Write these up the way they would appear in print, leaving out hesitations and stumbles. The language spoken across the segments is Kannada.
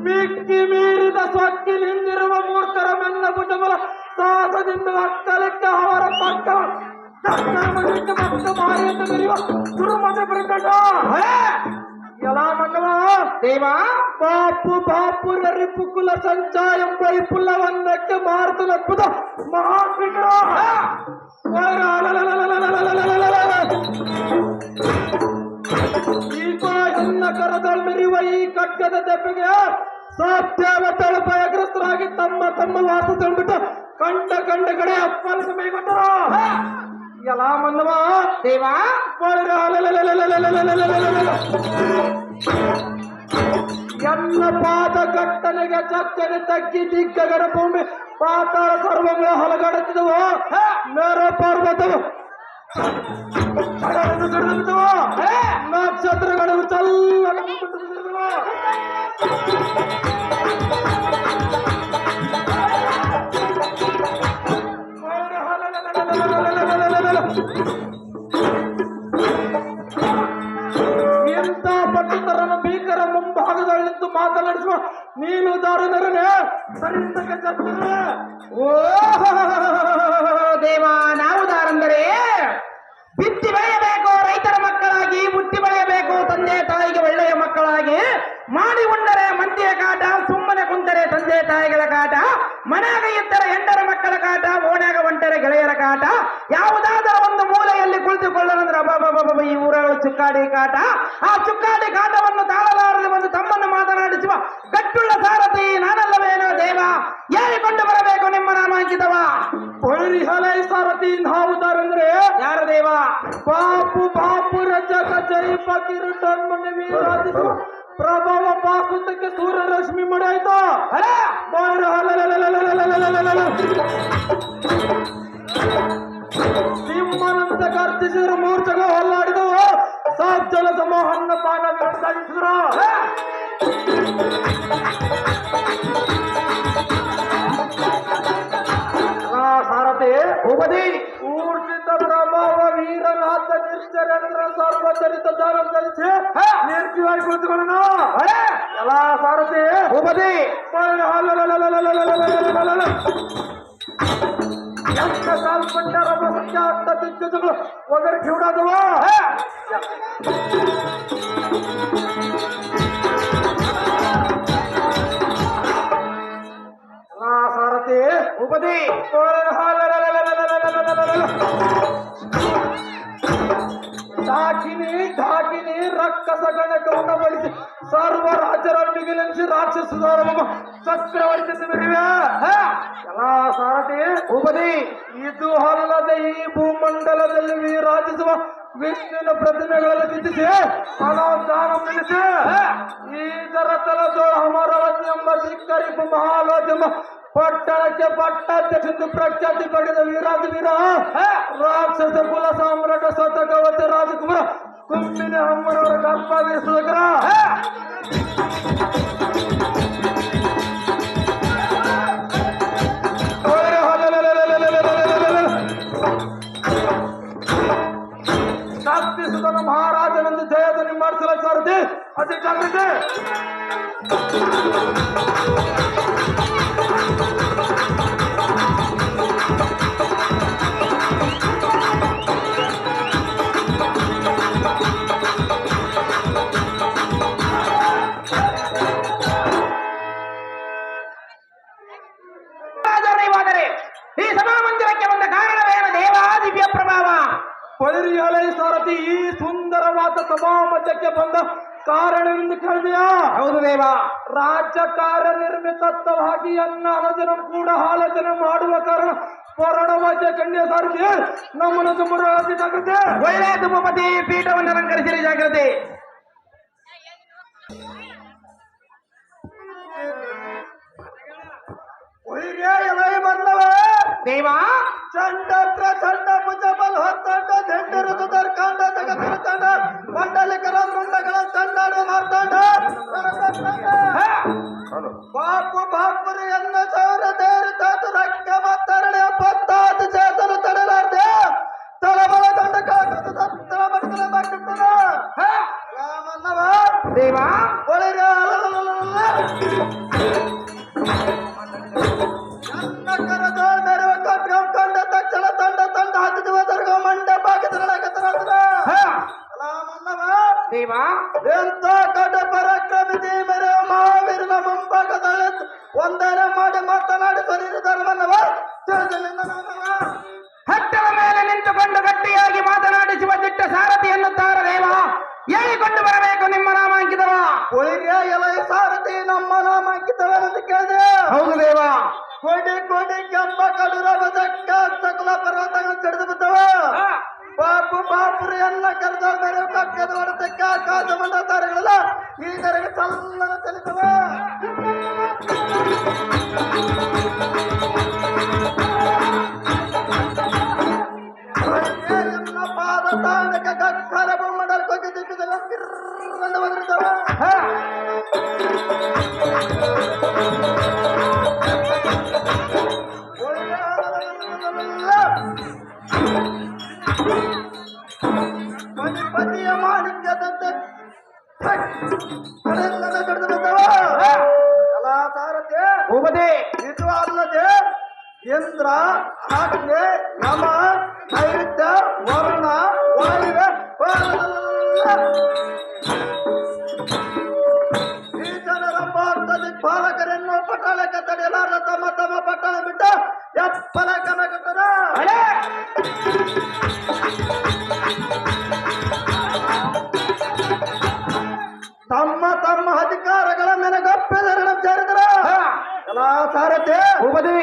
ಮಿಕ್ಕಿ ಮೀರಿದ ಸೊಕ್ಕಿನಿಂದಿರುವ ಮೂರ್ಖರ ಮೆಲ್ಲ ಭುಜಬಲ ಸಾಹಸದಿಂದ ಅಕ್ಕಲಿಕ್ಕೆ ಅವರ ಪಕ್ಕ ಮತ್ತು ಮಾರಿಯಿಂದ ಮೆರೆಯುವ ದುರ್ಮತ ಪ್ರಕಟ ఎలా మన్నవా దేవా బాపు బాపు నరిపు కుల సంచాయం వైపుల్లవన్నಕ್ಕೆ ಮಾರುತನಪ್ಪದ ಮಹಾವಿಗ್ರಹ ಈಗ ಎನ್ನ ಕರದಲ್ಲಿ ಮೆರೆಯುವ ಈ ಖಡ್ಗದ ದೆಬ್ಬೆಗೆ ಸಾಧ್ಯಾವ ತಳಪಾಯಗ್ರಸ್ತರಾಗಿ ತಮ್ಮ ತಮ್ಮ ವಾಸ ತಂದ್ಬಿಟ್ಟು ಕಂಡ ಕಂಡ ಕಡೆ ಅಪ್ಪನ ಮೇಗೊಂಡರ ఎలా మన్నవా దేవా ಎಲ್ಲ ಪಾದ ಘಟ್ಟನೆಗೆ ಚಕ್ಕನೆ ತಗ್ಗಿ ದಿಗ್ಗಗಡ ಭೂಮಿ ಪಾತಾಳ ಸರ್ವಗಳ ಹೊಲಗಡುತ್ತಿದ್ದವು ಮೇರ ಪರ್ವತವು ನಕ್ಷತ್ರಗಳು ಚಲ್ಲ ಎಂತ ಪಟ್ಟುತರನ ಭೀಕರ ಮುಂಭಾಗದಲ್ಲಿದ್ದು ಮಾತನಾಡಿಸುವ ನೀನು ದಾರುಣರೇ ಸರಿಸಕ್ಕೆ ಚರ್ಚೆ ಓ ದೇವ ನಾವು ದಾರಂದರೆ ಬಿತ್ತಿ ಬೆಳೆಯಬೇಕು ರೈತರ ಮಕ್ಕಳಾಗಿ ಹುಟ್ಟಿ ಬೆಳೆಯಬೇಕು ತಂದೆ ತಾಯಿಗೆ ಒಳ್ಳೆಯ ಮಕ್ಕಳಾಗಿ ಮಾಡಿ ಉಂಡರೆ ಮಂದಿಯ ಕಾಟ ಸುಮ್ಮನೆ ಕುಂತರೆ ತಂದೆ ತಾಯಿಗಳ ಕಾಟ ಮನೆಯಾಗ ಇದ್ದರೆ ಹೆಂಡರ ಮಕ್ಕಳ ಕಾಟ, ಓಣ್ಯಾಗ ಒಂಟರ ಗೆಳೆಯರ ಕಾಟ, ಯಾವುದಾದರೂ ಒಂದು ಮೂಲೆಯಲ್ಲಿ ಕುಳಿತುಕೊಳ್ಳದಂದ್ರೆ ಅಬ್ಬಬ್ಬಬ್ಬ ಈ ಊರಗಳ ಚುಕ್ಕಾಡಿ ಕಾಟ. ಆ ಚುಕ್ಕಾಡಿ ಕಾಟವನ್ನು ತಾಳಲಾರದೆ ಒಂದು ತಮ್ಮನ್ನು ಮಾತನಾಡಿಸುವ ಗಟ್ಟುಳ್ಳ ಸಾರಥಿ ನಾನಲ್ಲವೇನೋ ದೇವ, ಹೇಳಿಕೊಂಡು ಬರಬೇಕು ನಿಮ್ಮ ನಾಮಾಂಕಿತವ. ಹಲೈ ಸಾರಥಿ ನಾವುದಾರಂದ್ರೆ ಯಾರ ದೇವ? ಬಾಪು ಬಾಪು ರಜಕ ಜೈ ಫಕೀರ್ ಟನ್ಮನೆ ವೀರಾಜಿಸುವ ಪ್ರಭಾವ ಪಾಸುತ್ತಕ್ಕೆ ಸೂರ್ಯ ರಶ್ಮಿ ಮಡಾಯ್ತು. ಸಿಂಹನಂತ ಗರ್ಜಿಸಿದ್ರು, ಮೂರ್ಛೆಗೆ ಹೊಲ್ಲಾಡಿದವು, ಸಾತ್ ಜನ ಸಮೂಹನ್ನ ಪಾನ ಸಾಗಿಸಿದ್ರು. ಸಾರಥಿ ಉಪದಿ ಊರ್ಜಿತ ಪ್ರಭಾವ ವೀರನಾಥ ನಿಶ್ಚರೇಂದ್ರ ಸರ್ವಚರಿತ ದಾನ ಕಲಿಸಿ ನಿರ್ಜೀವಾಗಿ ಕುಳಿತುಕೊಳ್ಳೋಣ. ಎಲ್ಲ ಸಾರಥಿ ಉಪದಿ ಎಂತ ಸಾಲ್ಪಟ್ಟರ ಸಂಖ್ಯಾತ ದಿಗ್ಗಜಗಳು ಒಗರು ಕಿವಿಡಾದವ. ಸಾರಥಿ ಉಪದಿ ಢಾಕಿನಿ ಢಾಕಿನಿ ರಕ್ಕಸ ಗಣಕವನ್ನು ಬಳಸಿ ಸರ್ವ ರಾಜ್ಯರೊಂದಿಗೆ ನೆಲೆಸಿ ರಾಕ್ಷಸರ ಚಕ್ರವರ್ತಿ ಸಿರಿವೆ. ಎಲ್ಲ ಸಾರಥಿ ಉಪದಿ ಇದು ಅಲ್ಲದೆ ಈ ಭೂಮಂಡಲದಲ್ಲಿ ವಿರಾಜಿಸುವ ವಿಷ್ಣುವಿನ ಪ್ರತಿಮೆಗಳನ್ನು ಚಿಂತಿಸಿ ಅನಾದಾನ ನಿಲ್ಲಿಸಿ ಇದರ ತಲದೋಳ ಅಮರವತಿ ಎಂಬ ಧಿಕ್ಕರಿಪು ಮಹಾಲೋಚ ಎಂಬ ಪಟ್ಟಣಕ್ಕೆ ಪಟ್ಟಾಧ್ಯಕ್ಷೆಂದು ಪ್ರಖ್ಯಾತಿ ಪಡೆದ ವೀರಾಜ ವೀರ ರಾಕ್ಷಸ ಕುಲ ಸಾಮ್ರಾಟ ಸತಕವತಿ ರಾಜಕುಮಾರ ಕುಂಬಿನ ಅಮ್ಮನವರ ಗರ್ಭವೀರ ಸುಧಕರ. ಶಾಸ್ತ್ರೀಸುತನ ಮಹಾರಾಜನಂದು ಜಯಧ್ವನಿ ಮಾಡಿಸಲ ಸಾರಥಿ ಅತಿ ಜಾಗೃತಿ. ಈ ಸಭಾಮಂದಿರಕ್ಕೆ ಬಂದ ಕಾರಣವೇನು ದೇವ? ದಿವ್ಯ ಪ್ರಭಾವ. ಪರಿಹಲೈ ಸಾರಥಿ ಈ ಸುಂದರವಾದ ಸಭಾ ಮಧ್ಯಕ್ಕೆ ಬಂದ ಕಾರಣವೆಂದು ಕೇಳಿದೆಯಾ? ಹೌದು ದೇವ. ರಾಜ್ಯ ಕಾರ್ಯ ನಿರ್ಮಿತತ್ವವಾಗಿ ಅನ್ನ ಆಲೋಚನೆ ಕೂಡ ಆಲೋಚನೆ ಮಾಡುವ ಕಾರಣ ಪರಣವಾದ್ಯ ಕನ್ಯಾ ಸಾರಥಿ ನಮ್ಮನ್ನು ತುಂಬ ಜಾಗೃತಿ. ಒಳ್ಳೆಯದು ಭೂಪತಿ, ಪೀಠವನ್ನು ಅಲಂಕರಿಸಲಿ ಜಾಗೃತಿ. ಬಂದವ ದೇವ ಚಂಡತ್ರ ಚಂಡ ಭುಜಬಲ್ ಹೊತ್ತಂಡ ದಂಡರು ಸುದರ್ಕಾಂಡ ಜಗತ್ತಿನ ತಂಡ ಮಂಡಲಿಕರ ಮುಂಡಗಳ ಚಂಡಾಡು ಮಾರ್ತಾಂಡ ಬಾಪು ಬಾಪುರಿ ಎನ್ನ ಚೌರ ದೇರು ತಾತು ರಕ್ಕ ಮತ್ತರಳೆ ಪತ್ತಾತು ಚೇತನ ತಡಲಾರ್ದೆ ತಳಬಲ ದಂಡ ಕಾಕುತ್ತ ತಳ ಬಡ್ಕಲ ಬಾಕಿರ್ತದ ರಾಮನ್ನವ ದೇವ ಒಳಗ ಕಂಡ ತಕ್ಷಣ ತಂಡ ತಂಡ ಹಾಕಿದ ದರ್ಗ ಮಂಡ ದೇವ ಎಂತ ಕಡ ಪರಾಕ್ರಮಿತಿ ಮೇರೆ ಮಹಾವೀರನ ಮುಂಭಾಗದಲ್ಲಿ ಒಂದರ ಮಾಡಿ ಮಾತನಾಡಿ ಶರೀರ ಧರ್ಮನವ ಹಟ್ಟದ ಮೇಲೆ ನಿಂತುಕೊಂಡು ಗಟ್ಟಿಯಾಗಿ ಮಾತನಾಡಿಸುವ ದಿಟ್ಟ ಸಾರಥಿ ಎನ್ನುತ್ತಾರ ದೇವ. ಹೇಳಿಕೊಂಡು ಬರಬೇಕು ನಿಮ್ಮ ನಾಮಾಂಕಿತವ. ಒಳಗೆ ಎಲೆ ಸಾರಥಿ ನಮ್ಮ ನಾಮಾಂಕಿತವೇನೆಂದು ಕೇಳಿದೆ. ಹೌದು ದೇವ. ಕೋಟಿ ಕೋಟಿ ಕೆಂಪ ಕಡುರ ಬದಕ್ಕ ಸಕಲ ಪರ್ವತಗಳು ಸಿಡಿದು ಬಿದ್ದವ. ಬಾಪು ಬಾಪುರಿ ಎಲ್ಲ ಕರೆದ ಮೇಲೆ ಕಕ್ಕದ ಹೊಡೆತಕ್ಕೆ ಆಕಾಶ ಮಂಡ ತಾರೆಗಳೆಲ್ಲ ಈ ಕರೆಗೆ ಚಲ್ಲನ ಚಲಿತವ. ಎಲ್ಲ ಪಾದ ತಾಣಕ್ಕೆ ಕಕ್ಕರ ಬೊಮ್ಮಡಲ್ ಕೊಗಿ ದಿಟ್ಟಿದೆಲ್ಲ ಕಿರ್ರಂದು ಬಂದಿರ್ತವ. ಪತಿಯ ಮಾಣಿಕ್ಯದಂತೆ ಎಲ್ಲ ಸಾರಥಿ ಭೂಪತಿ ಇದು ಅಲ್ಲದೆ ಇಂದ್ರ ಆಜ್ಞೆ ಯಮ ನೈಋತ್ಯ ವರುಣ ವಾಯುವೆ ಈ ಜನರ ಭಾರತದ ಪಾಲಕರನ್ನು ಪಟ್ಟಣಕ್ಕೆ ತಡೆಯಲಾರ ತಮ್ಮ ತಮ್ಮ ಪಟ್ಟಣ ಬಿಟ್ಟು ಎಪ್ಪಲ ಕನಕಟ್ಟರ ತಮ್ಮ ತಮ್ಮ ಅಧಿಕಾರಗಳ ಮೆನಗಪ್ಪೆದರಣ ಸೇರಿದ್ರ ಎಲ್ಲಾ ಸಾರಥಿ ಭೂಪತಿ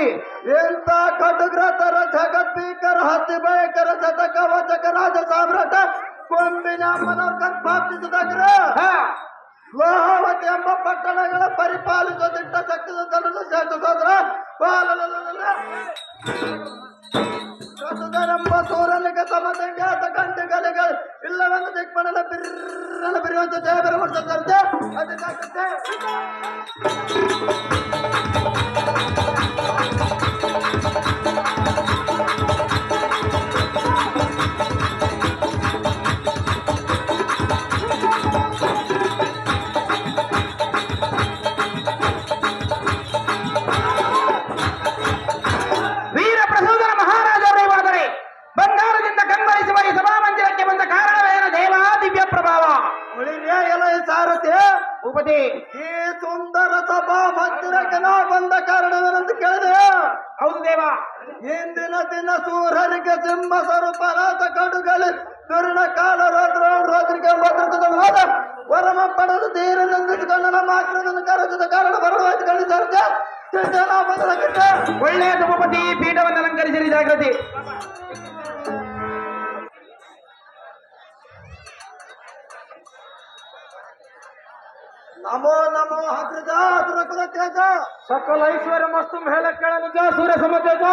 ಎಂತ ಕಟುಗ್ರತರ ಜಗದ್ಭೀಕರ ಹತ್ತಿ ಭಯಂಕರ ಶತಕ ವಚಕ ರಾಜ ಸಾಮ್ರಾಟ ಕೊಂಬಿನ ಅಮ್ಮನವ್ರ ಕನ್ಪಾಪಿಸಿದಾಗ್ರ ಲೋಹಾವತಿ ಎಂಬ ಪಟ್ಟಣಗಳ ಪರಿಪಾಲಿಸುವ ದಿಟ್ಟ ಶಕ್ತಿದ ತಲುದು ಶ್ರೇಷ್ಠ ಎಂಬ ಸೂರನಿಗೆ ಸಮದಂಗಾತ ಗಂಟೆಗಳಿಗಳು ಇಲ್ಲವೆಂದು ದಿಕ್ಪಣದ ಬಿರ್ರನ ಬಿರುವಂತೆ ದೇವರ ಮುಟ್ಟದಂತೆ ಅದಿನಾಗುತ್ತೆ ವೀರ ಪ್ರಸೂದನ ಮಹಾರಾಜರೇ ಬಂಗಾರದಿಂದ ಕಂಗೊಳಿಸುವ ಈ ಸಭಾಮಂದಿರಕ್ಕೆ ಬಂದ ಕಾರಣವೇನು ದೇವ ದಿವ್ಯ ಪ್ರಭಾವ ಉಳಿರ್ಯ ಎಲ್ಲ ಸಾರಥಿ ಭೂಪತಿ ಈ ಸುಂದರ ಸಭಾ ಮಂದಿರಕ್ಕೆ ನಾವು ಬಂದ ಕಾರಣವೇನಂತ ಕೇಳಿದೆ ಹೌದು ದೇವ ಇಂದಿನ ದಿನ ಸೂರ್ಯನಿಗೆ ಸಿಂಹ ಸ್ವರೂಪರಾದ ಕಡುಗಲಿ ದುರ್ಣ ಕಾಲ ರೋದ್ರಿಗೆ ಭದ್ರತದ ವರಮ ಪಡೆದು ತೀರನಂದಿಸಿಕೊಂಡು ನಮ್ಮ ಆಕ್ರಮಣ ಕರೆಸಿದ ಕಾರಣ ಬರವಾಯ್ತು ಕಂಡಿದ್ದಾರೆ ನಾವು ಬಂದದಕ್ಕೆ ಒಳ್ಳೆಯ ಭೂಪತಿ ಪೀಠವನ್ನು ಅಲಂಕರಿಸಿರಿ ಜಾಗೃತಿ ನಮೋ ನಮೋ ಅಗ್ರಜ ಸುರಕುಲ ತೇಜ ಸಕಲ ಐಶ್ವರ್ಯ ಮಸ್ತು ಹೇಳ ಕೇಳನುಜ ಸೂರ್ಯ ಸಮತೇಜ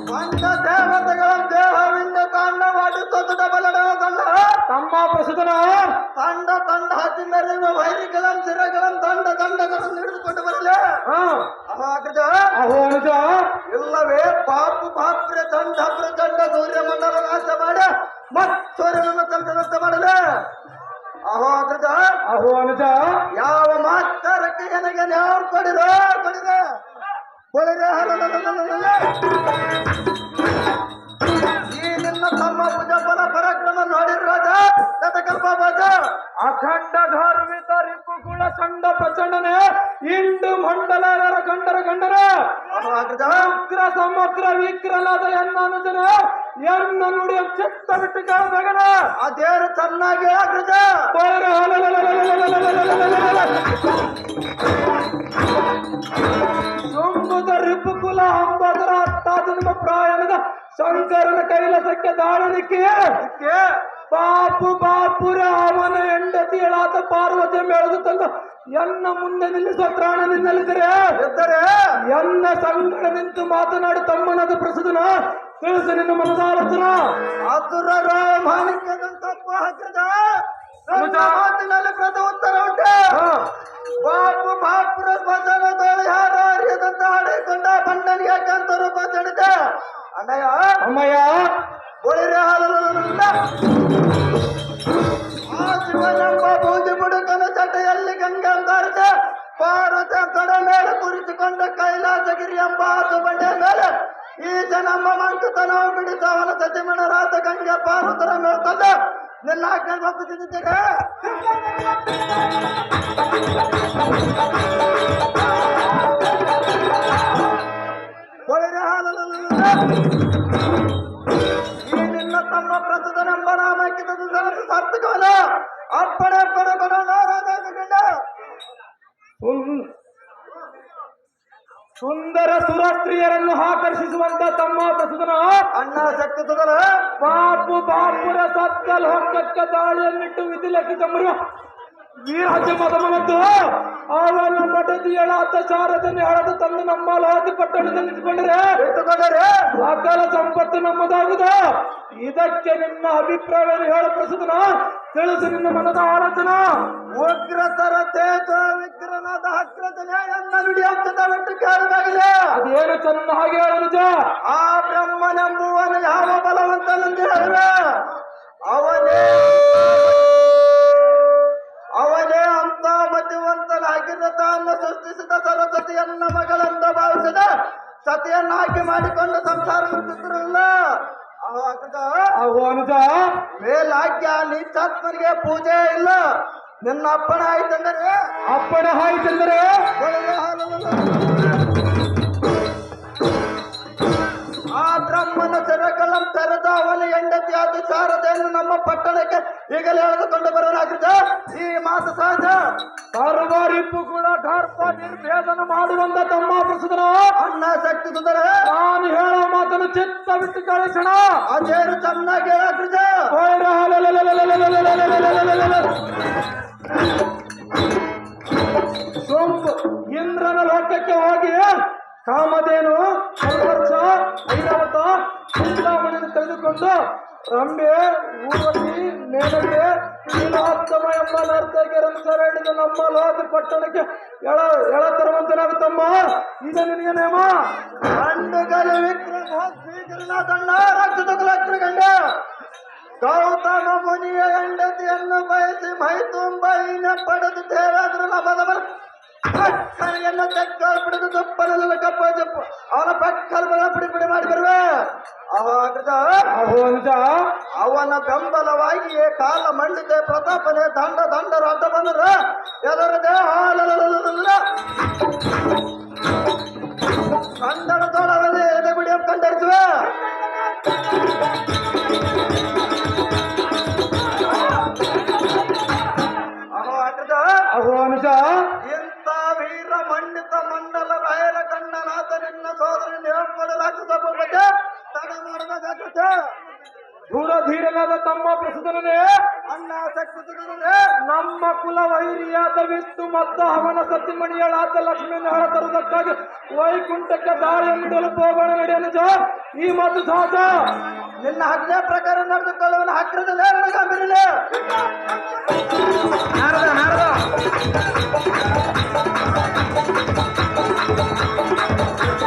ಪಂಚ ದೇವತೆಗಳ ದೇಹವಿಂದ ತಾಂಡವಾಡಿ ತೊಂದ ಬಲಡ ತಂಡ ತಮ್ಮ ಪ್ರಸುತನ ತಂಡ ತಂಡ ಹತ್ತಿ ಮೆರೆಯುವ ವೈರಿಗಳ ಸಿರಗಳ ದಂಡಗಳನ್ನು ಹಿಡಿದುಕೊಂಡು ಬರಲೇ ಅಗ್ರಜ ಅಹೋ ಅನುಜ ಇಲ್ಲವೇ ಪಾಪು ಪಾಪ್ರ ಚಂಡ ಪ್ರಚಂಡ ಸೂರ್ಯ ಮಂಡಲ ನಾಶ ಮಾಡ ಮತ್ ಸೂರ್ಯನನ್ನು ಚಂದ್ರನಂತ ಮಾಡಲೇ ಅಹೋ ಅಗ್ರಜ ಅಹೋ ಅನುಜ ಯಾವ ಮಾತರಕ್ಕೆ ನನಗೆ ಯಾವ ಕೊಡಿರೋ ಕೊಡಿದೆ ಕೊಡಿದೆ ಈ ನಿನ್ನ ತಮ್ಮ ಭುಜಬಲ ಪರಾಕ್ರಮ ನೋಡಿರ ರಾಜ ಕಥಕಲ್ಪ ಬಾಜ ಅಖಂಡ ಧಾರ್ಮಿಕ ರಿಪುಗುಳ ಚಂಡ ಪ್ರಚಂಡನೆ ಇಂಡು ಮಂಡಲರ ಗಂಡರ ಅಹೋ ಅಗ್ರಜ ಉಗ್ರ ಸಮಗ್ರ ವಿಗ್ರಹದ ಎನ್ನನುಜನ ಎನ್ನ ನುಡಿಯ ಚಿತ್ತ ಬಿಟ್ಟು ಕೇಳಬೇಗನ ಅದೇನು ಚೆನ್ನಾಗಿ ಅಗ್ರಜ ಶಂಭುದ ರಿಪುಕುಲ ಅಂಬದರ ಅತ್ತಾಜನ್ಮ ಪ್ರಾಯಣದ ಶಂಕರನ ಕೈಲಾಸಕ್ಕೆ ದಾಳಲಿಕ್ಕೆ ಬಾಪುರ ಅವನ ಹೆಂಡತಿಯಳಾದ ಪಾರ್ವತಿ ಮೇಳದು ತಂದು ಎನ್ನ ಮುಂದೆ ನಿಲ್ಲಿಸುವ ತ್ರಾಣ ನಿನ್ನಲ್ಲಿದ್ದರೆ ಇದ್ದರೆ ಎನ್ನ ಸಂಗಡ ನಿಂತು ಮಾತನಾಡಿ ತಮ್ಮನಾದ ಪ್ರಸುದನ ತಿಳಿಸು ನಿನ್ನ ಮನದ ಆಲೋಚನ ಆತುರರ ಮಾಣಿಕ್ಯದಂತಪ್ಪ ಅಗ್ರಜ ನನ್ನ ಮಾತಿನಲ್ಲಿ ಪ್ರತಿ ಉತ್ತರ ಉಂಟು ಬಾಪುರ ಭಜನ ತೋಳಿ ಹಾರ ಹರಿಯದಂತ ಹಾಡಿಕೊಂಡ ಬಂಡನಿಗೆ ಯಾಕಂತ ರೂಪ ತಿಳಿದ ಅಣ್ಣಯ್ಯ ಅಮ್ಮಯ್ಯ ಒಳಿರೆ ಹಾಲಲ್ಲ ಆ ಶಿವನೆಂಬ ಬೂದಿ ಬುಡುಕನ ಚಟೆಯಲ್ಲಿ ಗಂಗೆ ಅಂದಾರಿದ ಪಾರ್ವತಿ ಕಡ ಮೇಲೆ ಕುರಿತುಕೊಂಡ ಕೈಲಾಸಗಿರಿ ಎಂಬ ಆಸು ಬಂಡೆಯ ಮೇಲೆ ಈತ ನಮ್ಮ ಮಂಕುತನವು ಬಿಡಿಸ ಅವನ ಸತಿಮಣರಾದ ಗಂಗೆ ಪಾರ್ವತರ ಮೇಳ್ತಂದ ನಿನ್ನ ಆಜ್ಞೆ ಒಪ್ಪುತ್ತಿದ್ದೇನೆ ಒಳಿರೆ ಹಾಲಲ್ಲ ಈ ನಿನ್ನ ತಮ್ಮ ಪ್ರಸುತನೆಂಬ ನಾಮಕ್ಕಿದ್ದು ಸಾರ್ಥಕವಲ್ಲ ಅಪ್ಪಣೆ ಪಡೆಕೊಂಡು ನಾರಾಜ ಸುಂದರ ಸುರಸ್ತ್ರೀಯರನ್ನು ಆಕರ್ಷಿಸುವಂತ ತಮ್ಮ ಪ್ರಸುತನ ಅಣ್ಣ ಶಕ್ತಿ ತುದಲ ಬಾಪುರ ಸತ್ತ ಲೋಕಕ್ಕೆ ದಾಳಿಯನ್ನಿಟ್ಟು ವಿಧಿಲಕ್ಕಿ ತಮ್ಮರು ವೀರಾಜ್ಯ ಮದಮನದ್ದು ಅವನ ಮಡದಿಯಳಾದ ಶಾರದನ್ನು ಎಳೆದು ತಂದು ನಮ್ಮ ಲಾತಿ ಪಟ್ಟಣದಲ್ಲಿ ಇಟ್ಟುಕೊಂಡರೆ ಇಟ್ಟುಕೊಂಡರೆ ಸಕಲ ಸಂಪತ್ತು ನಮ್ಮದಾಗುದ ಇದಕ್ಕೆ ನಿಮ್ಮ ಅಭಿಪ್ರಾಯವನ್ನು ಹೇಳ ಪ್ರಸುತನ ತಿಳಿಸು ನಿನ್ನ ಮನದ ಆಲೋಚನ ಉಗ್ರತರ ತೇಜ ವಿಗ್ರಹನಾದ ಅಗ್ರಜನೆ ಎನ್ನ ನುಡಿ ಹಂತದ ಬಿಟ್ಟು ಕೇಳಲಾಗಿದೆ ಅದೇನು ಚೆನ್ನಾಗಿ ಹೇಳನುಜ ಆ ಬ್ರಹ್ಮನೆಂಬುವನು ಯಾವ ಬಲವಂತನೆಂದು ಹೇಳಿವೆ ಅವನೇ ಅಂತ ಮತಿವಂತನಾಗಿದ್ದ ತಾನು ಸೃಷ್ಟಿಸಿದ ಸರಸ್ವತಿಯನ್ನ ಮಗಳೆಂದು ಭಾವಿಸಿದ ಸತಿಯನ್ನಾಗಿ ಮಾಡಿಕೊಂಡು ಸಂಸಾರ ನಡೆಸುತ್ತಿರಲಿಲ್ಲ ಅನುಜ ಮೇಲಾಗ್ಯ ನೀಚಾತ್ಮನಿಗೆ ಪೂಜೆ ಇಲ್ಲ ನಿನ್ನ ಅಪ್ಪಣ ಆಯ್ತೆಂದರೆ ಅಪ್ಪಣ ಆಯ್ತೆಂದರೆ ಆ ಬ್ರಹ್ಮನ ಸೆರಕಲಂ ತೆರೆದ ಅವನ ಹೆಂಡತಿ ಆದ ಶಾರದೆಯನ್ನು ನಮ್ಮ ಪಟ್ಟಣಕ್ಕೆ ಈಗಲೇ ಎಳೆದುಕೊಂಡು ಬರಲಾಗಿದೆ. ಈ ಮಾತು ಸಹಜ. ಸರ್ವರಿಪ್ಪು ಕೂಡ ಗಾರ್ಪ ನಿರ್ಭೇದನ ಮಾಡುವಂತ ತಮ್ಮ ಪ್ರಸುತನ ಅಣ್ಣ ಶಕ್ತಿ ಸುಂದರ ನಾನು ಹೇಳೋ ಮಾತನ್ನು ಚಿತ್ತ ಬಿಟ್ಟು ಕಳಿಸೋಣ. ಅದೇನು ಚೆನ್ನಾಗಿ ಹೇಳಾಗ್ತದೆ. ಇಂದ್ರನ ಲೋಕಕ್ಕೆ ಹೋಗಿ ಕಾಮಧೇನು ವರ್ಷ ಐರಾವತ ಚಿಂತಾಮಣಿಯನ್ನು ತೆಗೆದುಕೊಂಡು ರಂಬೆ ಊರ್ವಶಿ ಮೇನಕೆ ನೀಲೋತ್ತಮ ಎಂಬ ನರ್ತಕಿಯರನ್ನು ಸೆರೆ ಹಿಡಿದು ನಮ್ಮ ಲೋಕ ಪಟ್ಟಣಕ್ಕೆ ಎಳ ತರುವಂತನಾಗುತ್ತಮ್ಮ. ಇದು ನಿನಗೆ ನೇಮ. ಗಂಡುಗಲಿ ವಿಕ್ರಮ ಶ್ರೀಗಿರಿನಾಥಣ್ಣ ರಾಕ್ಷಸ ಕುಲಕ್ರಗಂಡ ಗೌತಮ ಮುನಿಯ ಹೆಂಡತಿಯನ್ನು ಬಯಸಿ ಮೈ ತುಂಬ ಇನ ಪಡೆದು ದೇವಾದ್ರು ನಮ್ಮದವರ ಪಕ್ಕನೆಯನ್ನು ತೆಕ್ಕಲ್ ಬಿಡಿದು ತುಪ್ಪನೆಲ್ಲ ಕಪ್ಪ ಜಪ್ಪು ಅವನ ಪಕ್ಕಲ್ ಬಲ ಪುಡಿ ಪುಡಿ ಮಾಡಿ ಬರುವೆ. ಅವನ ಬೆಂಬಲವಾಗಿಯೇ ಕಾಲ ಮಂಡಿತೆ ಪ್ರತಾಪನೆ ದಂಡರು ಅಡ್ಡ ಬಂದರು ಎದರದೆ ಕಂದಡ ತೋಳವಲ್ಲಿ ಎದೆಗುಡಿ ಕಂಡರಿಸುವೆ. ಇಂಥ ವೀರ ಮಂಡಿತ ಮಂಡಲ ರಾಯರ ಕಣ್ಣನಾಥ ನಿನ್ನ ಸೋದರಿ ನೇಮಗಳು ರಾಕ್ಷಸ ಬಗ್ಗೆ ತಡ ಮಾಡಿದ ಜಾಗ್ರತೆ. ಧೂರಧೀರನಾದ ತಮ್ಮ ಪ್ರಸುತನೇ ಅಣ್ಣ ಶಕ್ತಿಸುತ್ತನೇ ನಮ್ಮ ಕುಲ ವೈರಿಯಾದ ವಿಷ್ಣು ಮತ್ತು ಅವನ ಸತಿಮಣಿಯಳಾದ ಲಕ್ಷ್ಮಿಯನ್ನು ಹೊರ ತರುವುದಕ್ಕಾಗಿ ವೈಕುಂಠಕ್ಕೆ ದಾಳಿಯನ್ನು ನೀಡಲು ಹೋಗೋಣ ನಡೆಯನುಜ. ಈ ಮಾತು ಸಹಜ. ನಿನ್ನ ಆಜ್ಞೆ ಪ್ರಕಾರ ನಡೆದುಕೊಳ್ಳುವನ ಹತ್ತಿರದಲ್ಲೇ ನನಗಾಂಬಿರಲಿ.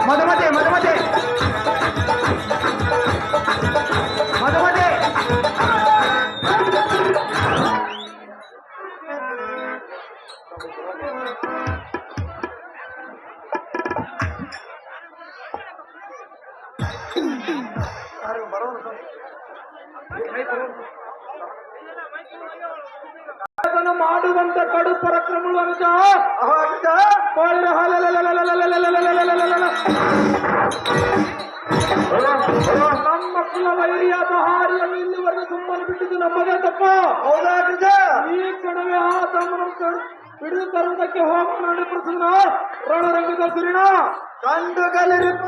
ಮಧುಮತಿ ಮಧುಮತಿ ಮಧುಮತಿ ಮಾಡುವಂತ ಕಡು ಪರಾಕ್ರಮಗಳು ಅನುಜ. ನಮ್ಮ ಕುಲ ವೈರಿಯಾದ ಹಾರಿಯನ್ನು ಇಲ್ಲಿವರೆಗೆ ಸುಮ್ಮನೆ ಬಿಟ್ಟಿದ್ದು ನಮ್ಮದೇ ತಪ್ಪ. ಹೌದಾ? ಈ ಕ್ಷಣವೇ ಆ ತಮ್ಮನ ಹಿಡಿದು ತರುವುದಕ್ಕೆ ಹೋಗೋಣ ಪ್ರಸನ್ನ ರಣರಂಗದ ಸುರಿಣ ಕಂಡುಗಲಿರಿಪು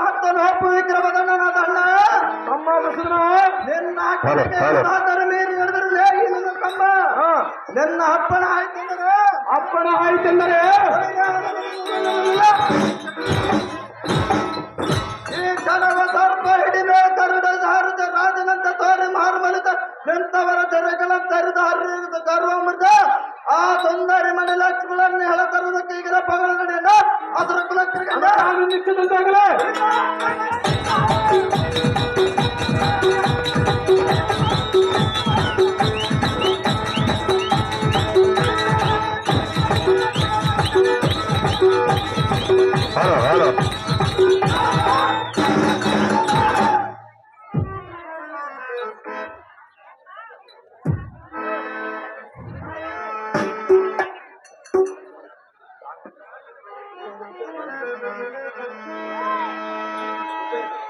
ಮತ್ತೊಂದು ಹಪ್ಪು ವಿಕ್ರಮದಣ್ಣನಾದ ಅಣ್ಣ ತಮ್ಮ ಪ್ರಸನ್ನ ನಿನ್ನ ಮೀರಿ ನಡೆದರೆ ಇನ್ನು ತಮ್ಮ ನಿನ್ನ ಅಪ್ಪಣ ಆಯ್ತೆಂದರೆ ಈ ಕಣವ ಸರ್ಪ ಹಿಡಿದ ಕರುಡ ಸಾರದ ರಾಜನಂತ ತೋರಿ ಮಾರುಮಲಿತ ನಿಂತವರ ಜನಗಳ ತರಿದ ಹರಿದ ಗರ್ವಮೃತ ಆ ಸುಂದರಿ ಮನೆ ಲಕ್ಷ್ಮಣನ್ನು ಹೆಳ ತರುವುದಕ್ಕೆ ಈಗಿನ ಪಗಳ ನಡೆಯಲ್ಲ ಅದರ ಕುಲಕ್ಕೆ ನಾನು ನಿಂತಿದ್ದಾಗಲೇ ಹಲೋ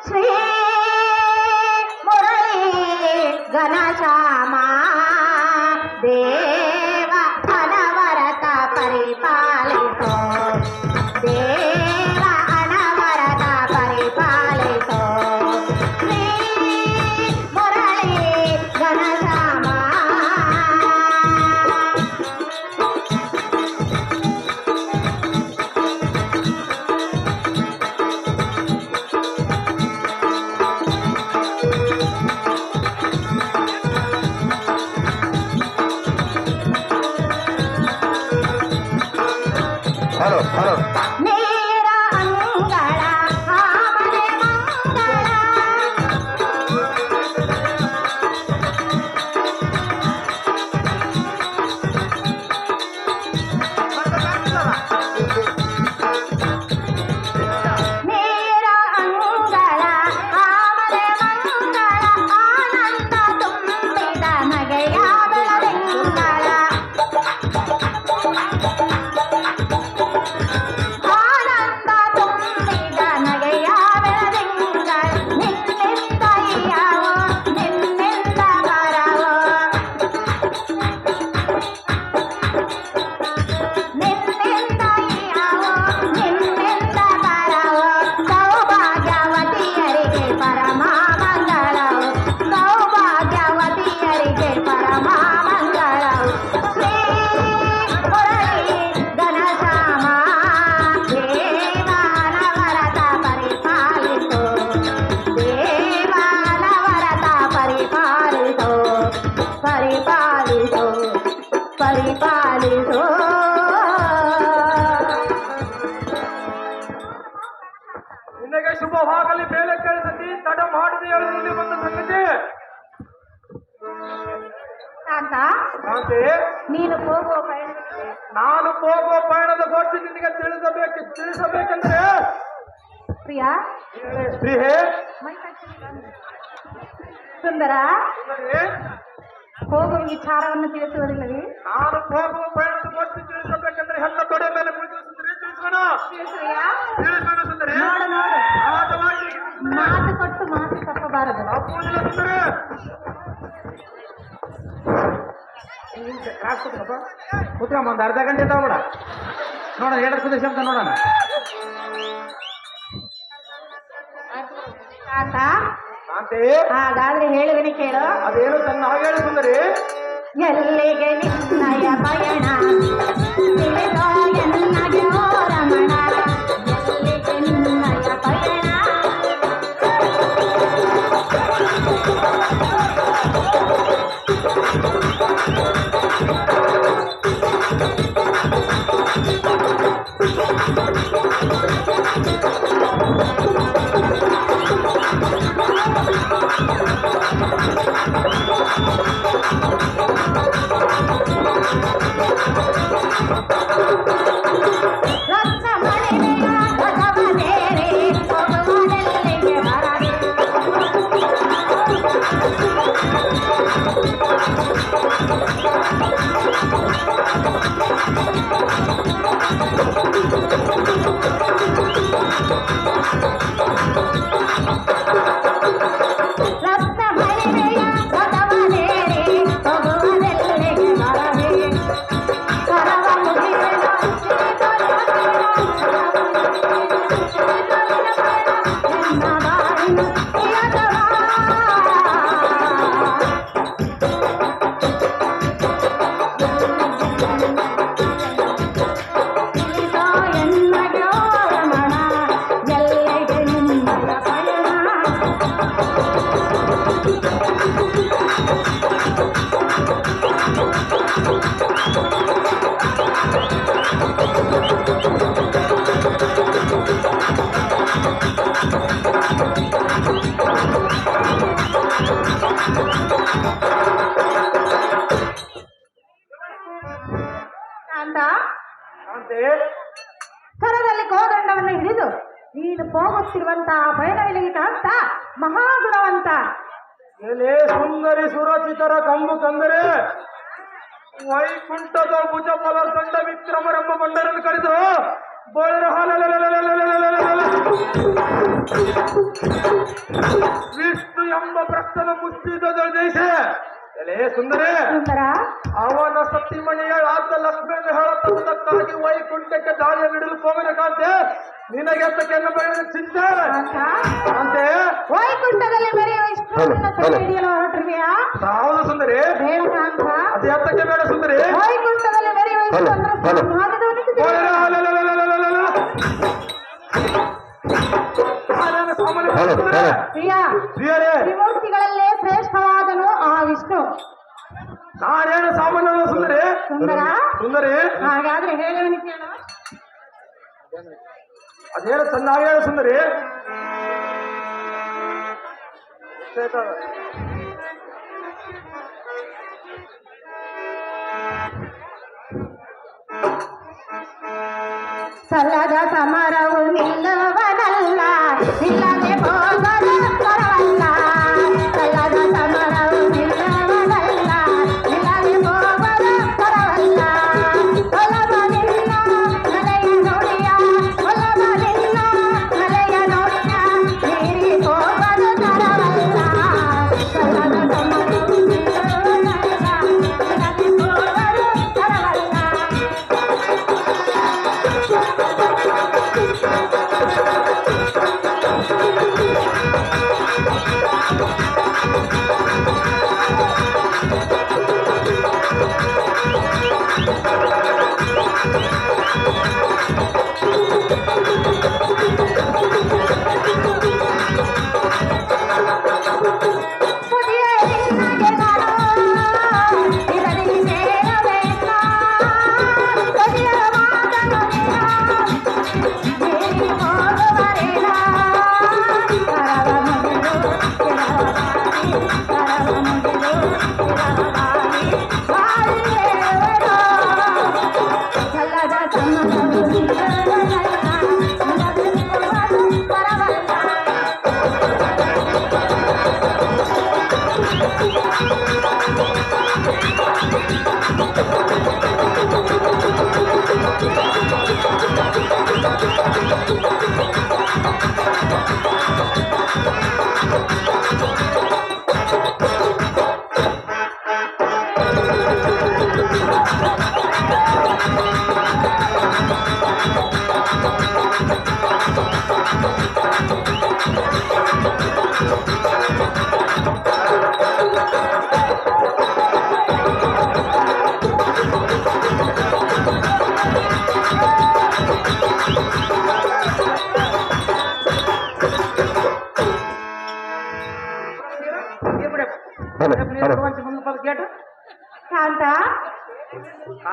ಶ್ರೀ ಮುರಳಿ ಘನಶ್ಯಾಮ ದೇವ ಅನವರತ ಪರಿಪಾಲಿಸೋ ದೇವ ಅನವರತ ಪರಿಪಾಲಿಸೋ ಶ್ರೀ ಮುರಳಿ ಘನಶ್ಯಾಮ ಹಲೋ ನೇರ ಅಂಗಳ ಆಮನೆ ಮಂಗಳ ನೇರ ಅಂಗಳ ಆಮನೆ ಮಂಗಳ ಆನಂದ ತುಂಬಿದ ನಗೆಯ ಬೆಳದಿಂಗಳ ಹೋಗಲಿ ಮೇಲೆ ಕೇಳಿಸತಿ ತಡ ಮಾಡಿದೆ ಹೇಳಿ ಒಂದು ಸಂಗತಿ ಕಾಂತ ಕಾಂತಿ ನೀನು ಹೋಗುವ ಪಯಣ ನಾನು ಹೋಗುವ ಪಯಣದ ಗೋಷ್ಠಿ ನಿನಗೆ ತಿಳಿಸಬೇಕೆಂದ್ರೆ ಪ್ರಿಯಾ ಶ್ರೀಹೇ ಸುಂದರ ಸುಂದರಿ, ಹೋಗುವ ವಿಚಾರವನ್ನು ತಿಳಿಸುವುದಿಲ್ಲವೇ? ನಾನು ಹೋಗುವ ಪಯಣದ ಗೋಷ್ಠಿ ತಿಳಿಸಬೇಕೆಂದ್ರೆ ಹೆಣ್ಣ ತೊಡೆ ಮೇಲೆ ಕುಳಿತು ಸುಂದರಿ ತಿಳಿಸೋಣ ತಿಳಿಸುವೆಯಾ? ತಿಳಿಸೋಣ ಸುಂದರಿ ನೋಡು ನೋಡು, ಆಟವಾಗಿ ಮಾತು ಕೊಟ್ಟು ಮಾತು ತಪ್ಪಬಾರದು. ತಪ್ಪುವುದಿಲ್ಲ ಸುಂದರಿ ಕೂತ್ಕೊಂಬ ಒಂದು ಅರ್ಧ ಗಂಟೆ ತಗೋಬೇಡ ನೋಡೋಣ ಎರಡು ಕುದಿಸಿ ಅಂತ ನೋಡೋಣ. ಕಾಂತ ಕಾಂತಿ ಹಾಗಾದ್ರೆ ಹೇಳುವನೆ ಕೇಳು. ಅದೇನು ತನ್ನ ಹಾಗೆ ಹೇಳಿ ಸುಂದರಿ ಎಲ್ಲಿಗೆ ನಿನ್ನಯ ಪಯಣ ತಿಳಿದೋ ಎನ್ನಗೆ ಓ ರಮಣ, ಎಲ್ಲಿಗೆ ನಿನ್ನಯ ಪಯಣ ರತ್ನ ಮಣಿಮೆಯ ಭಗವದೇರೆ ಹೋಗುವುದೆಲ್ಲಿಗೆ ಬರದೆ ರತ್ನ ಮಣಿಮೆಯ ಭಗವದೇರೆ ಹೋಗುವುದೆಲ್ಲಿಗೆ ಬರದೆ ಕರವ ಮುಗಿವೆನ ಎನ್ನ ಬಾಳಿನ ಪ್ರಿಯತಮ. ತಿಳಿದೋ ಎನ್ನಗೆ ಓ ರಮಣ, ಎಲ್ಲಿಗೆ ನಿನ್ನಯ ಪಯಣ. ಕಾಂತ ಕಾಂತಿ ಕರದಲ್ಲಿ ಕೋದಂಡವನ್ನು ಹಿಡಿದು ನೀನು ಹೋಗುತ್ತಿರುವಂತಹ ಪಯಣವಿಲ್ಲಿಗೆ ಕಾಂತ ಮಹಾಗುಣವಂತ. ಎಲೆ ಸುಂದರಿ ಸುರಚಿತರ ಕಂಬು ತಂದರೆ ವೈಕುಂಠದ ಭುಜ ಫಲದಂಡ ವಿಕ್ರಮರೆಂಬ ಬಂಡರನ್ನು ಕರೆದು ವಿಷ್ಣು ಎಂಬ ಭ್ರಷ್ಟನ ಮುಚ್ಚಿದ ಜಯಿಸೆ. ಎಲೆ ಸುಂದರಿ ಸುಂದರ ಅವನ ಸತಿಮಣಿಯ ಆದ ಲಕ್ಷ್ಮಿಯನ್ನು ಹೇಳತಕ್ಕಂತಾಗಿ ವೈಕುಂಠಕ್ಕೆ ದಾಳಿಯ ನೀಡಲು ಹೋಗದ ಕಾಂತೆ ನಿನಗೆ ಕೆನ್ನ ಬಯಲು ಚಿಂತೆ ಕಾಂತ ಕಾಂತೆ ವೈಕುಂಠದಲ್ಲಿ ಮೆರೆಯುವ ಇಷ್ಟವನ್ನು ಸೆರೆ ಹಿಡಿಯಲು ಹೊರಟಿರುವೆಯಾ? ಹೌದು ಸುಂದರಿ ಬೇಡ ಕಾಂತ, ಅದೇ ಹತ್ತಕ್ಕೆ ಬೇಡ ಸುಂದರಿ ವೈಕುಂಠದಲ್ಲಿ ಮೆರೆಯುವ ಇಷ್ಟವನ್ನು ಸಮಾಜದವನಿಗೆ ತಿಳಿಯಲ್ಲ. ಪ್ರಿಯ ತ್ರಿಮೂರ್ತಿಗಳಲ್ಲೇ ಶ್ರೇಷ್ಠವಾದನು ಆ ವಿಷ್ಣು. ನಾನೇನು ಸಾಮಾನ್ಯ ಸುಂದರಿ ಸುಂದರ ಸುಂದರಿ ಹಾಗಾದ್ರೆ ಹೇಳುವನು ಕೇಳು. ಅದೇನು ಚೆನ್ನಾಗಿ ಹೇಳು ಸುಂದರಿ ಸಲ್ಲದ ಸಮರವು ನಿಲ್ಲುವನಲ್ಲ, ನಿಲ್ಲದೆ ಹೋಗದ ಪರವಲ್ಲ. ಸಲ್ಲದ ಸಮರವು ನಿಲ್ಲುವನಲ್ಲ, ನಿಲ್ಲದೆ ಹೋಗದ ಪರವಲ್ಲ. ಒಲವ ನಿನ್ನ ನೆಲೆಯ ನುಡಿಯ, ಒಲವ ನಿನ್ನ ನೆಲೆಯ ನುಡಿಯ, ಮೀರಿ ಹೋಗದು ತರವಲ್ಲ. ಸಲ್ಲದ ಸಮರವು ನಿಲ್ಲುವನಲ್ಲ, ನಿಲ್ಲದೆ ಹೋಗದು ತರವಲ್ಲ.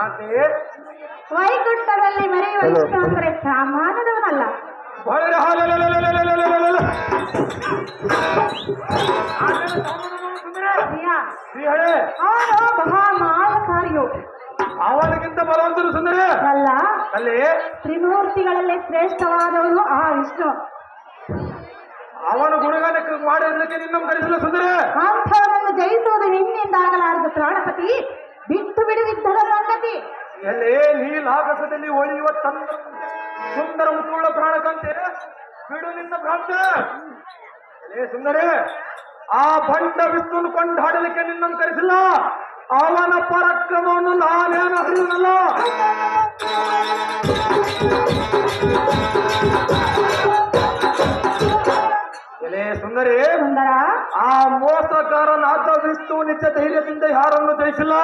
ಕಾಂತಿ ವೈಕುಂಠದಲ್ಲಿ ಮೆರೆಯುವ ವಿಷ್ಣು ಅಂದ್ರೆ ಸಾಮಾನ್ಯದವನಲ್ಲ. ಹೊಳೆರೆ ಪ್ರಿಯ, ಹೇಳಿ ಅವನು ಮಹಾಮಾಲಕಾರಿಯು. ಅವನಿಗಿಂತ ಬಲವಂತರು ಸುಂದರಿ ಅಲ್ಲ, ಅಲ್ಲಿ ತ್ರಿಮೂರ್ತಿಗಳಲ್ಲಿ ಶ್ರೇಷ್ಠವಾದವನು ಆ ವಿಷ್ಣು. ಅವನು ಗುಣಗಾನ ಮಾಡಿರ್ಲಿಕ್ಕೆ ನಿನ್ನನ್ನು ಕರೆಸಲು ಸುಂದರಿ. ಅಂಥವನನ್ನು ಜಯಿಸುವುದು ನಿನ್ನಿಂದ ಆಗಲಾರದು ಪ್ರಾಣಪತಿ. ಬಿಟ್ಟು ಬಿಡುವಿದ್ದದ ಸಂಗತಿ. ಎಲ್ಲಿ ನೀಲಾಕಾಶದಲ್ಲಿ ಒಳಿಯುವ ಚಂದ್ರ ಸುಂದರ ಮುತ್ತುಳ್ಳ ಪ್ರಾಣಕಂತೆ ಬಿಡು ನಿನ್ನ ಭ್ರಾಂತ. ಎಲೆ ಸುಂದರಿ, ಆ ಬಂಡ ವಿಷ್ಣುವನ್ನು ಕೊಂಡಾಡಲಿಕ್ಕೆ ನಿನ್ನನ್ನು ಕರೆಸಿಲ್ಲ. ಅವನ ಪರಾಕ್ರಮವನ್ನು ನಾನೇನು ಅರಿಯನಲ್ಲ. ಎಲೆ ಸುಂದರಿ, ಸುಂದರ, ಆ ಮೋಸಗಾರನಾದ ವಿಷ್ಣು ನಿಜ ಧೈರ್ಯದಿಂದ ಯಾರನ್ನು ಜಯಿಸಿಲ್ಲ.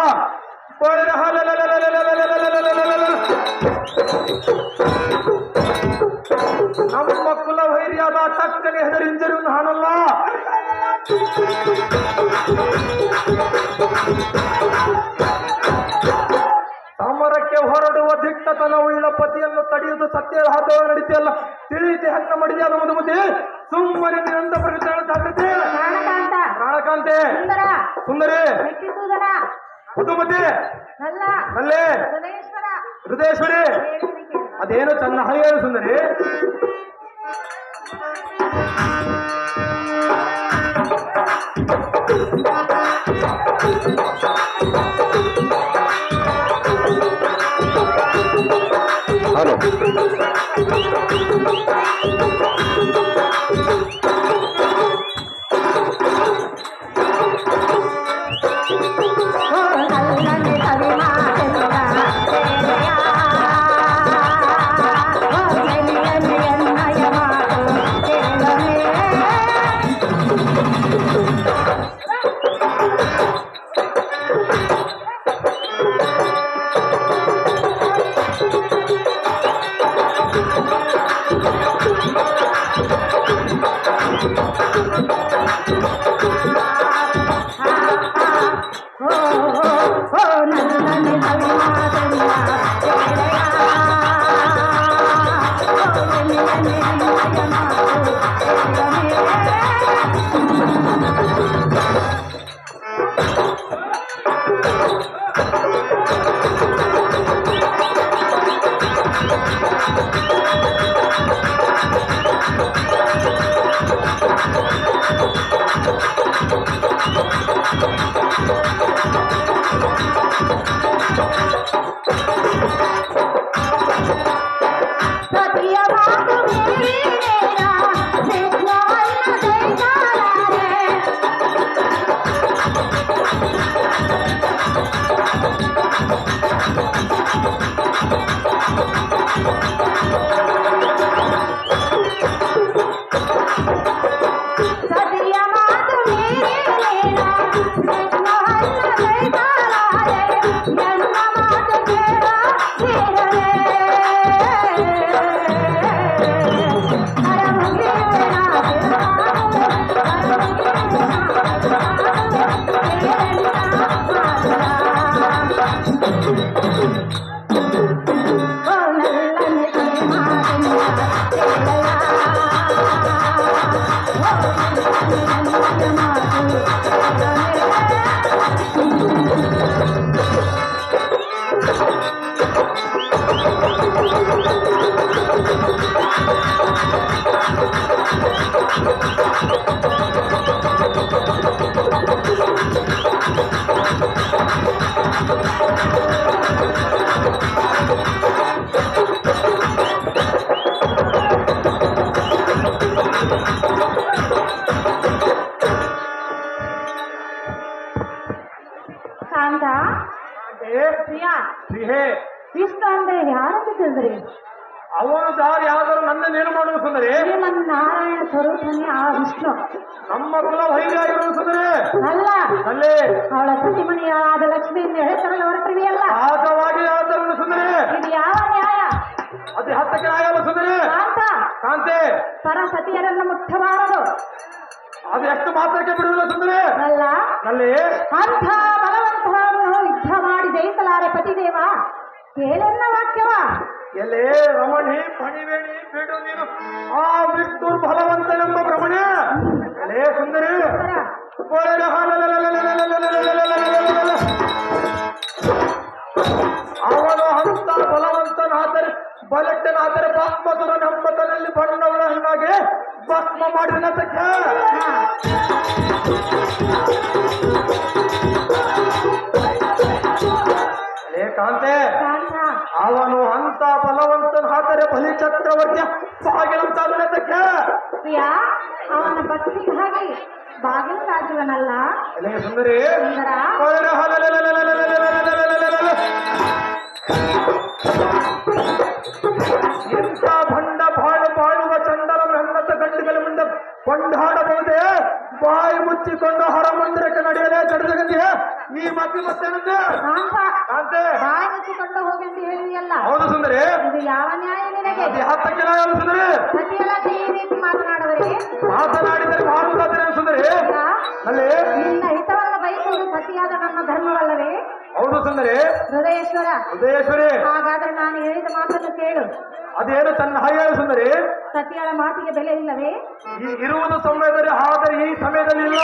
ನಮ್ಮ ಕುಲ ವೈರ್ಯಾದ ತಕ್ಕನೆ ಹೆದರಿಂಜರಿಯನ್ನು ಹಾನಲ್ಲ. ಸಮರಕ್ಕೆ ಹೊರಡುವ ದಿಟ್ಟತನವುಳ್ಳ ಪತಿಯನ್ನು ತಡೆಯುವುದು ಸತ್ಯ ಹಾದವ ನಡೀತಿಯಲ್ಲ. ತಿಳಿಯಿತೆ ಹಕ್ಕ ಮಡಿದೆ ಅದು ಮುದುಮುದಿ ಸುಮ್ಮನೆ ನಿರಂತ ಪ್ರಗತಿಗಳ ಜಾಗೃತಿ. ಪ್ರಾಣಕಾಂತ, ಪ್ರಾಣಕಾಂತೆ, ಸುಂದರ, ಸುಂದರಿ, ಮೆಟ್ಟಿಸುವುದರ, ಮುದುಮತಿ, ಅಲ್ಲ, ಅಲ್ಲೇ ಹೃದಯೇಶ್ವರ, ಹೃದಯೇಶ್ವರಿ, ಹೇಳಿಕೆ. ಅದೇನು ಚನ್ನ ಹೇಳು ಸುಂದರಿ. ಹಲೋ ಕಾಂತ, ಪ್ರಿಯಾ, ಸಿಹೆ ವಿಷ್ಣು ಅಂದ್ರೆ ಯಾರಂತ ತಿಳಿದ್ರಿ? ಅವನು ದಾರಿ ಯಾವ್ದಾರು ನನ್ನೇನು ಮಾಡುವ ಸುಂದರಿ. ಶ್ರೀಮನ್ ನಾರಾಯಣ ಸ್ವರೂಪನೇ ಆ ವಿಷ್ಣು. ನಮ್ಮ ಕುಲ ವೈರ್ಯಾಗಿರುವ ಸುಂದರಿ ಅಲ್ಲ, ಅಲ್ಲೇ ಅವಳ ಸತಿಮಣಿಯಾದ ಲಕ್ಷ್ಮಿಯಿಂದ ಎಳೆತರಲು ಹೊರಟಿವೆಯಲ್ಲ, ಆಸವಾಗಿ ಯಾವ್ದಾರು ಸುಂದರಿ. ಇದು ಯಾವ ನ್ಯಾಯ? ಅತಿ ಹತ್ತಕ್ಕೆ ಆಗಲ್ಲ ಸುಂದರಿ. ಕಾಂತ, ಕಾಂತೆ, ಪರಸತಿಯರನ್ನು ಮುಟ್ಟಬಾರದು. ಅದು ಎಷ್ಟು ಮಾತ್ರಕ್ಕೆ ಬಿಡುವುದಿಲ್ಲ ಸುಂದರಿ. ಅಲ್ಲ, ಅಲ್ಲಿ ಅಂಥ ಬಲವಂತರನ್ನು ಯುದ್ಧ ಮಾಡಿ ಜಯಿಸಲಾರೆ ಪತಿದೇವ ಕೇಳೆನ್ನ ವಾಕ್ಯವ ಎಲೆ ರಮಣಿ ಪಣಿವೇಣಿ ಬಿಡು ನೀನು ಆ ವಿಷ್ಣು ಬಲವಂತನೆಂಬ ಭ್ರಮಣೆ ಎಲೆ ಸುಂದರಿ ಒಳಗೆ ಅವನು ಅಂತ ಬಲವಂತನಾದರೆ ಬಲಟ್ಟನಾದರೆ ಭಸ್ಮಸುರ ನಂಬತನಲ್ಲಿ ಬಣ್ಣಗಳ ಹೀಗಾಗಿ ಭಸ್ಮ ಮಾಡಿದಕ್ಕೆ ಕಾಂತೆ ಅವನು ಅಂತ ಬಲವಂತನಾದರೆ ಬಲಿ ಚಕ್ರವರ್ತಿಯ ಬಾಗಿಲಂತಾದಕ್ಕೆ ಪ್ರಿಯ ಅವನ ಭಕ್ತಿಗಾಗಿ ಬಾಗಿಲು ಕಾಜುವನಲ್ಲ ಎಲೆ ಸುಂದರಿ ಸುಂದರ ಇಂಥ ಭಂಡ ಬಾಳುವ ಚಂಡಲ ಹೆಣ್ಣತ್ತ ಗಂಡುಗಳ ಮುಂದೆ ಕೊಂಡಾಡಬಹುದೇ ಬಾಯಿ ಮುಚ್ಚಿಕೊಂಡು ಹೊರಮಂದಿರಕ್ಕೆ ನಡೆಯಲೇ ಜಡಜಗಂದಿಗೆ ಈ ಮತ್ತೇನಂತೆ ಕಾಂತೆ ಬಾಯಿ ಮುಚ್ಚಿಕೊಂಡು ಹೋಗೆಂದು ಹೇಳಿದೆಯಲ್ಲ ಹೌದು ಸುಂದರಿ ಇದು ಯಾವ ನ್ಯಾಯ ನಿನಗೆ ಹತ್ತಕ್ಕೆ ನ್ಯಾಯ ಸುಂದರಿ ಪ್ರತಿಯೆಲ್ಲ ಈ ರೀತಿ ಮಾತನಾಡುವರೆ ಮಾತನಾಡಿದರೆ ಮಾರುತ್ತಾದ್ರೆ ಸುಂದರಿ ಅಲ್ಲಿ ನಿನ್ನ ಹಿತವನ್ನು ಬಯಸುವುದು ಸತಿಯಾದ ನಮ್ಮ ಧರ್ಮವಲ್ಲವೇ ಹೌದು ಸುಂದರಿ ಹೃದಯೇಶ್ವರಿ ಹಾಗಾದ್ರೆ ನಾನು ಹೇಳಿದ ಮಾತನ್ನು ಕೇಳು ಅದೇನು ತನ್ನ ಹೇಳು ಸುಂದರಿ ಸತಿಯಳ ಮಾತಿಗೆ ಬೆಲೆ ಇಲ್ಲವೇ ಇರುವುದು ಸಮಯದಲ್ಲಿ ಆದರೆ ಈ ಸಮಯದಲ್ಲಿ ಇಲ್ಲ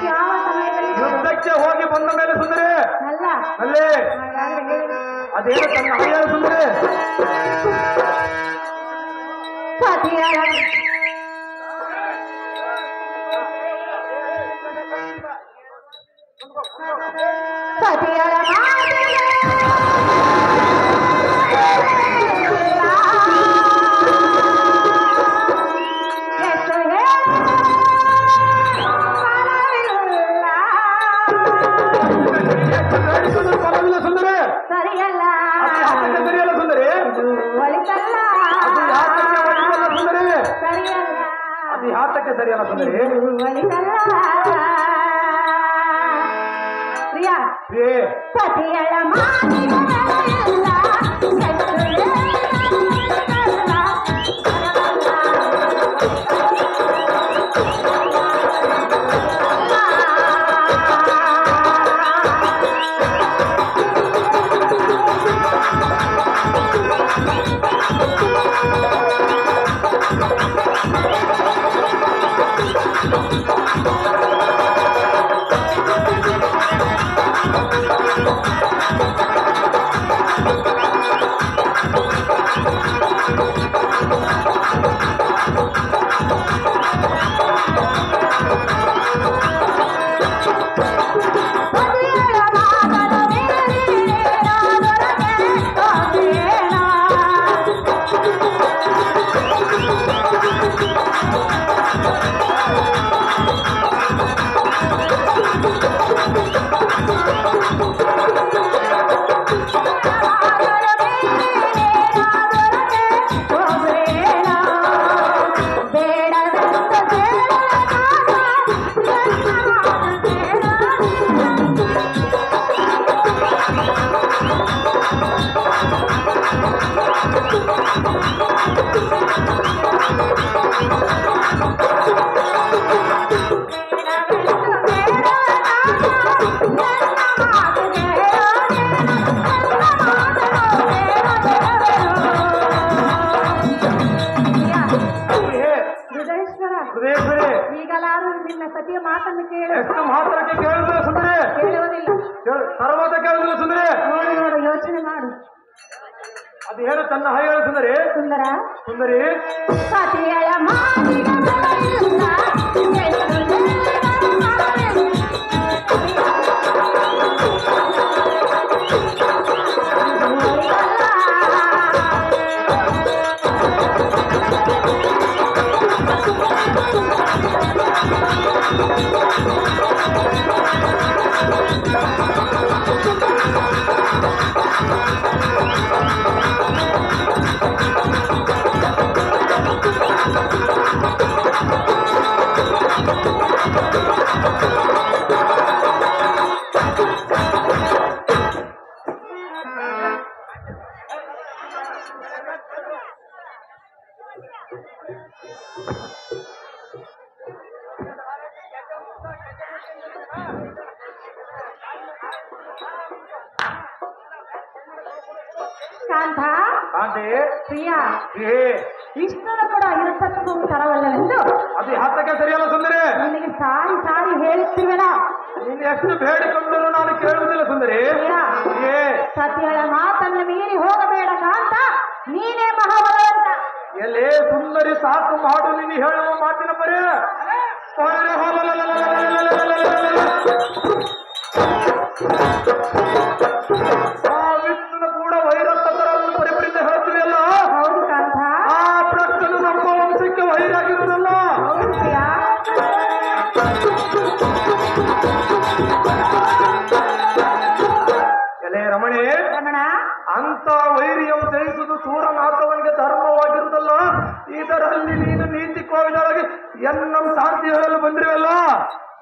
ಯಾವ ಸಮಯದಲ್ಲಿ ಯುದ್ಧಕ್ಕೆ ಹೋಗಿ ಬಂದ ಮೇಲೆ ಸುಂದರಿ ಅಲ್ಲ ಅಲ್ಲೇ ಹಾಗಾದ್ರೆ ಹೇಳು ಅದೇನು ತನ್ನ ಹೇಳು ಸುಂದರಿ ಸತಿಯಳ ಸತಿಯಳ ಬರಲಿಲ್ಲ ಸುಂದರಿ ಸರಿಯಲ್ಲ ಸರಿಯಲ್ಲ ಸುಂದರಿ ಒಳಿತಲ್ಲ ಸುಂದರಿ ಸರಿಯಲ್ಲ ಅದು ಯಾತಕ್ಕೆ ಸರಿಯಲ್ಲ ಸುಂದರಿ ಒಳಿತಲ್ಲ ಪ್ರಿಯ ಸತಿಯಳ ಮಾತಿಲ್ಲ ಈಗಲಾರು ನಿನ್ನ ಸತಿಯ ಮಾತನ್ನು ಕೇಳು ಎಷ್ಟು ಮಾತ್ರಕ್ಕೆ ಕೇಳಿದ್ರೆ ಸುಂದರಿ ಕೇಳುವುದಿಲ್ಲ ಸರ್ವತ ಕೇಳಿದ್ರೆ ಸುಂದರಿ ನೋಡು ನೋಡು ಯೋಚನೆ ಮಾಡು ಅದು ಏನು ತನ್ನ ಹೇಳು ಸುಂದರಿ ಸುಂದರ ಸುಂದರಿ ಸತಿಯಳ ಮಾತಿನ ಬೆಲೆಯಿಲ್ಲ, ಕಾಂತಿ ಪ್ರಿಯ ಏ ಇಷ್ಟರ ಕೂಡ ಇರತಕ್ಕೂ ತರವಲ್ಲವೆಂದು ಅದು ಹತ್ತಕ್ಕೆ ಸರಿಯಲ್ಲ ಸುಂದರಿ. ನಿನಗೆ ಸಾರಿ ಸಾರಿ ಹೇಳುತ್ತಿರುವೆನ. ನೀನು ಎಷ್ಟು ಬೇಡಿಕೊಂಡರೂ ನಾನು ಕೇಳುವುದಿಲ್ಲ ಸುಂದರಿ. ಏ ಸತಿಯಳ ಮಾತನ್ನು ಮೀರಿ ಹೋಗಬೇಡ ಕಾಂತ, ನೀನೇ ಮಹಾಬಲವಂತ. ಎಲ್ಲಿ ಸುಂದರಿ ಸಾಕು ಮಾಡು ನೀನು ಹೇಳುವ ಮಾತಿನ ಬರೇ ಆ ವಿಷ್ಣುನ ಕೂಡ ವೈರತ್ವವನ್ನು ಪರಿಪರಿತ ಹೇಳ್ತೀವಿಯಲ್ಲ, ಹೌದು ಕಾಂತ, ಆ ಪ್ರಶ್ನೆ ನಮ್ಮ ವಂಶಕ್ಕೆ ವೈರಾಗಿರುವುದಲ್ಲ. ಹೌದು ಪ್ರಿಯ. ಎಲೆ ರಮಣಿ, ರಮಣ, ಅಂತ ವೈರ್ಯಂ ಜಯಿಸುವುದು ಸೂರನಾಥವನಿಗೆ ಧರ್ಮವಾಗಿರುವುದಲ್ಲ. ಇದರಲ್ಲಿ ನೀನು ನೀತಿ ಕೋವಿದೊಳಗೆ ಎನ್ನ ಶಾಂತಿ ಹೇಳಲು ಬಂದಿರುವಲ್ಲ.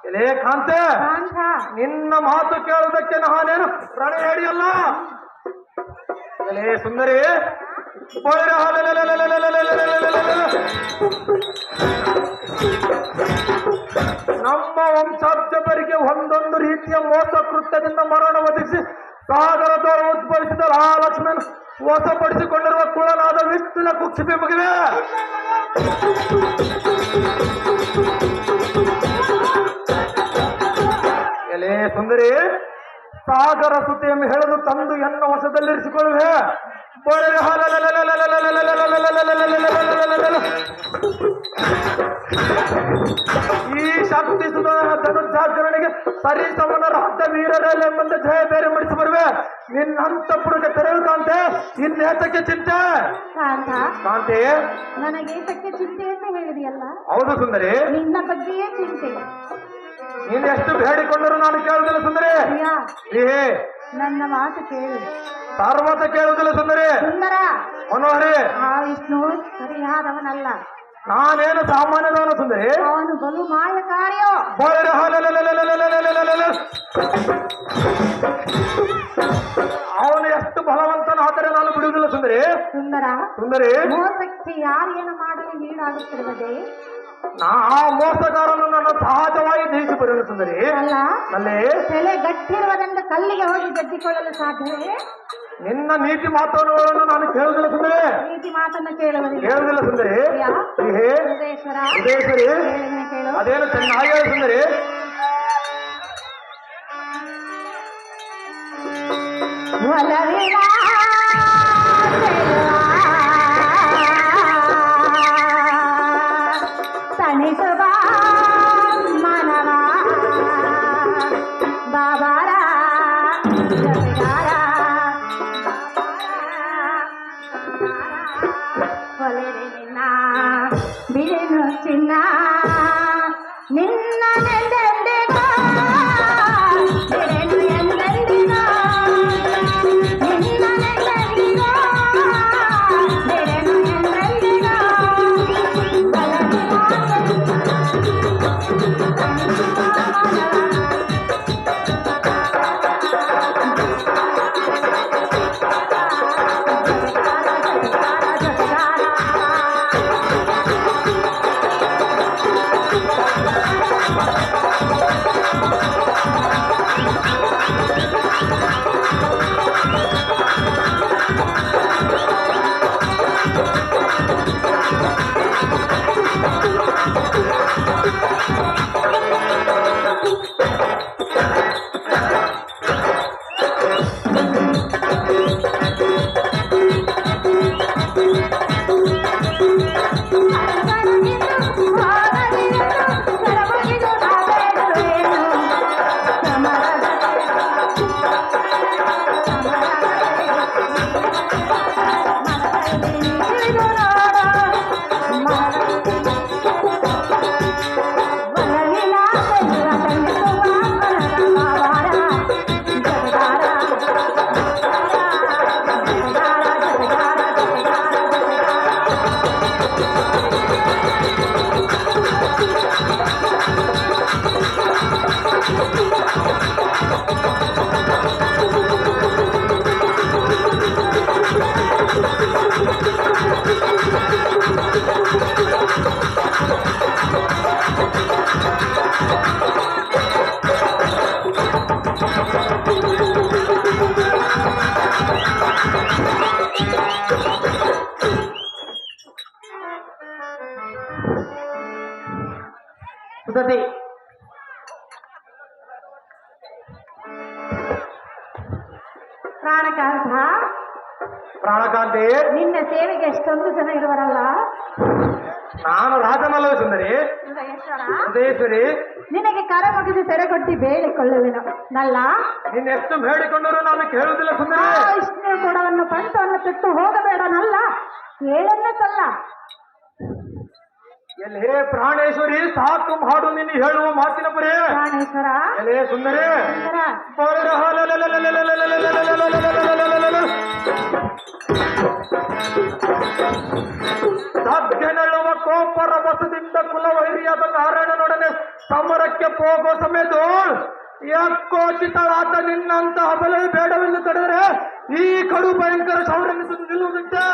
ಎಲೆ ಕಾಂತೆ, ಕಾಂತ, ನಿನ್ನ ಮಾತು ಕೇಳುವುದಕ್ಕೆ ನಾನೇನು ರಣ ಹೇಳಿಯಲ್ಲ. ಎಲೆ ಸುಂದರಿ, ನಮ್ಮ ವಂಶಾಬ್ಜರಿಗೆ ಒಂದೊಂದು ರೀತಿಯ ಮೋಸ ಕೃತ್ಯದಿಂದ ಮರಣ ಒದಗಿಸಿ ಸಾಗರದವರು ಉದ್ಭವಿಸಿದ ಆ ಲಕ್ಷ್ಮಣ ವಶಪಡಿಸಿಕೊಂಡಿರುವ ಕುಳನಾದ ವಿಷ್ಣುನ ಕುಕ್ಷಿಪಿ ಮುಗಿವೆ. ಎಲೆ ಸುಂದರಿ, ಸಾಗರ ಸುತಿಯನ್ನು ಹೇಳಲು ತಂದು ಎನ್ನ ವಶದಲ್ಲಿರಿಸಿಕೊಳ್ಳುವೆ. ಈ ಶಕ್ತಿ ಧನುರ್ಧಾಚರಣೆಗೆ ಸರಿ ಸಮನರ ಹದ್ದ ವೀರರೆಂಬಂದ ಜಯ ಬೇರೆ ಮಾಡಿಸಿ ಬರುವೆ. ನಿನ್ನಂತಪುರಕ್ಕೆ ತೆರಳುತ್ತಂತೆ ಇನ್ನೇತಕ್ಕೆ ಚಿಂತೆ. ಕಾಂತ, ಕಾಂತಿ, ನನಗೇತಕ್ಕೆ ಚಿಂತೆಯನ್ನು ಹೇಳಿದೆಯಲ್ಲ, ಹೌದು ಸುಂದರಿ. ನಿನ್ನ ಬಗ್ಗೆಯೇ ಚಿಂತೆ. ನೀನು ಎಷ್ಟು ಬೇಡಿಕೊಂಡರೂ ನಾನು ಕೇಳುವುದಿಲ್ಲ ಸುಂದರಿ. ಪ್ರಿಯ, ಏ ನನ್ನ ಮಾತು ಕೇಳು. ಸರ್ವತ ಕೇಳುವುದಿಲ್ಲ ಸುಂದರಿ. ಸುಂದರ, ಮನೋಹರಿ, ಆ ವಿಷ್ಣು ಸರಿಯಾದವನಲ್ಲ. ನಾನೇನು ಸಾಮಾನ್ಯದವನು ಸುಂದರಿ. ಅವನು ಬಲು ಮಾಯಕಾರಿಯೋ. ಅವನು ಎಷ್ಟು ಬಲವಂತನಾದರೆ ನಾನು ಬಿಡುವುದಿಲ್ಲ ಸುಂದರಿ. ಸುಂದರ, ಸುಂದರಿ, ಮೋಸಕ್ಕೆ ಯಾರೇನು ಮಾಡಲು ಈಡಾಗುತ್ತಿರುವುದೇ? ಆ ಮೋಸಗಾರನು ನನ್ನ ಸಹಜವಾಗಿ ಜಯಿಸಿ ಬರೆಯಲು ಸುಂದರಿ. ಅಲ್ಲ, ಅಲ್ಲೇ ತಲೆ ಗಟ್ಟಿರುವುದರಿಂದ ಕಲ್ಲಿಗೆ ಹೋಗಿ ಗೆದ್ದಿಕೊಳ್ಳಲು ಸಾಧ್ಯವೇ? ನಿನ್ನ ನೀತಿ ಮಾತುಗಳನ್ನು ನಾನು ಕೇಳುವುದಿಲ್ಲ ಸುಂದರಿ. ನೀತಿ ಮಾತನ್ನು ಕೇಳುವುದಿಲ್ಲ. ಕೇಳುವುದಿಲ್ಲ ಸುಂದರಿ. ಪ್ರಿಯ, ಏ ಹೃದಯೇಶ್ವರ, ಉದಯೇಶ್ವರಿ, ಹೇಳಿದ್ದನ್ನು ಕೇಳು. ಅದೇನು ಚೆನ್ನಾಗಿ ಹೇಳು ಸುಂದರಿ. ಒಲವಿನ ತನಿಸುವ ಮನವ ಬಾಬಾರ ಜತೆಗಾರ ಒಲೆರೆ ನಿನ್ನ ಬಿಡಿನು ಚಿನ್ನ ನಿನ್ನ ನೆಂದೆಂದಿಗೋ ಬಿಡೆನು ಎಂದೆಂದಿಗೋ ನಿನ್ನ ನೆಂದೆಂದಿಗೋ ಬಿಡೆನು ಎಂದೆಂದಿಗೋ ಸುಧತಿ ಪ್ರಾಣಕಾಂತ, ಪ್ರಾಣಕಾಂತಿ, ನಿನ್ನ ಸೇವೆಗೆ ಎಷ್ಟೊಂದು ಜನ ಇರುವರಲ್ಲ. ನಾನು ರಾಜನಲ್ಲ ಸುಂದರಿ, ಹೃದಯೇಶ್ವರ, ಹೃದಯೇಶ್ವರಿ. ನಿನಗೆ ಕರ ಮುಗಿದು ಸೆರೆಗೊಟ್ಟಿ ಬೇಡಿಕೊಳ್ಳುವೆನು ನಲ್ಲ. ನಿನ್ನ ಎಷ್ಟು ಬೇಡಿಕೊಂಡರೂ ನಾನು ಕೇಳುವುದಿಲ್ಲ ಆ ಸುಂದರಿ. ವಿಷ್ಣು ಕೊಡವನ್ನು ಪಂಚವನ್ನು ಬಿಟ್ಟು ಹೋಗಬೇಡ ನಲ್ಲ, ಕೇಳನ್ನಲ್ಲ. ಎಲ್ಲಿ ಪ್ರಾಣೇಶ್ವರಿ, ಸಾಕು ಮಾಡು ನಿನ್ನ ಹೇಳುವ ಮಾತಿನ ಪರಿ. ಪ್ರಾಣೇಶ್ವರ, ಎಲೆ ಸುಂದರಿ, ಸುಂದರ, ಸಜ್ಜನೆಳುವ ಕೋಪರ ಬಸದಿಂದ ಕುಲವೈರಿಯಾದ ನಾರಾಯಣನೊಡನೆ ಸಮರಕ್ಕೆ ಹೋಗೋ ಸಮೇತ ಯಾಕೋಚಿತಳಾದ ನಿನ್ನಂತ ಅಬಲೆ ಬೇಡವೆಂದು ತಡೆದರೆ ಈ ಕಡು ಭಯಂಕರ ಸೌರನ್ನು ನಿಲ್ಲುವುದುಂಟೆ.